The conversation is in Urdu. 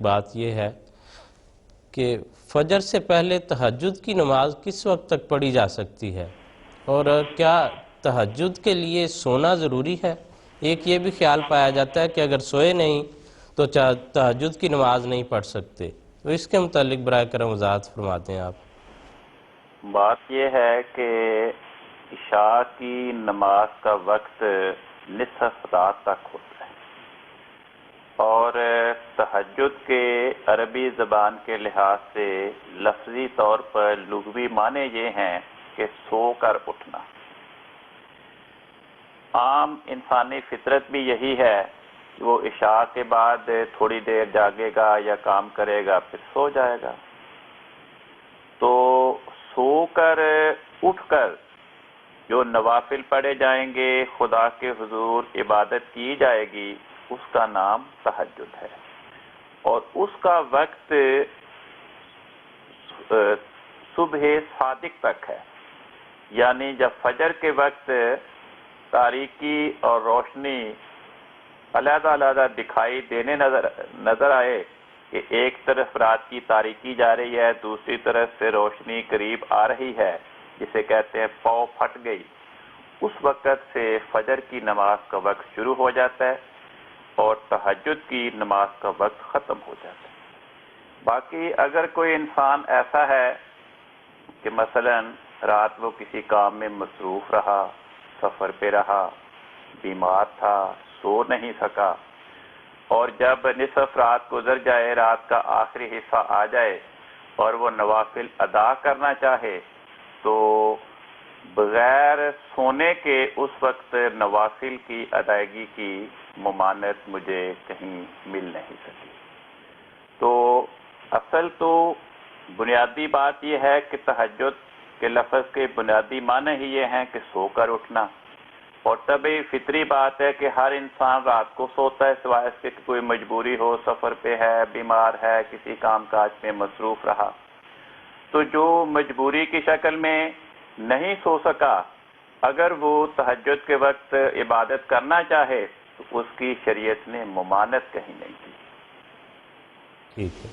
بات یہ ہے کہ فجر سے پہلے تہجد کی نماز کس وقت تک پڑھی جا سکتی ہے، اور کیا تہجد کے لیے سونا ضروری ہے؟ ایک یہ بھی خیال پایا جاتا ہے کہ اگر سوئے نہیں تو تہجد کی نماز نہیں پڑھ سکتے، تو اس کے متعلق برائے کرم وضاحت فرماتے ہیں آپ۔ بات یہ ہے کہ عشاء کی نماز کا وقت نصف رات تک ہوتا ہے، اور تہجد کے عربی زبان کے لحاظ سے لفظی طور پر لغوی معنی یہ ہیں کہ سو کر اٹھنا۔ عام انسانی فطرت بھی یہی ہے کہ وہ عشاء کے بعد تھوڑی دیر جاگے گا یا کام کرے گا پھر سو جائے گا، تو سو کر اٹھ کر جو نوافل پڑھے جائیں گے، خدا کے حضور عبادت کی جائے گی، اس کا نام تہجد ہے، اور اس کا وقت صبح صادق تک ہے، یعنی جب فجر کے وقت تاریکی اور روشنی علیحدہ علیحدہ دکھائی دینے نظر آئے کہ ایک طرف رات کی تاریکی جا رہی ہے، دوسری طرف سے روشنی قریب آ رہی ہے، جسے کہتے ہیں پاؤ پھٹ گئی، اس وقت سے فجر کی نماز کا وقت شروع ہو جاتا ہے اور تہجد کی نماز کا وقت ختم ہو جاتا ہے۔ باقی اگر کوئی انسان ایسا ہے کہ مثلا رات وہ کسی کام میں مصروف رہا، سفر پہ رہا، بیمار تھا، سو نہیں سکا، اور جب نصف رات گزر جائے، رات کا آخری حصہ آ جائے اور وہ نوافل ادا کرنا چاہے، تو بغیر سونے کے اس وقت نوافل کی ادائیگی کی ممانعت مجھے کہیں مل نہیں سکی۔ تو اصل تو بنیادی بات یہ ہے کہ تہجد کے لفظ کے بنیادی معنی ہی یہ ہیں کہ سو کر اٹھنا، اور طبعی فطری بات ہے کہ ہر انسان رات کو سوتا ہے، سوائے اس کے کہ کوئی مجبوری ہو، سفر پہ ہے، بیمار ہے، کسی کام کاج میں مصروف رہا۔ تو جو مجبوری کی شکل میں نہیں سو سکا، اگر وہ تہجد کے وقت عبادت کرنا چاہے تو اس کی شریعت نے ممانعت کہیں نہیں کی۔ ٹھیک ہے۔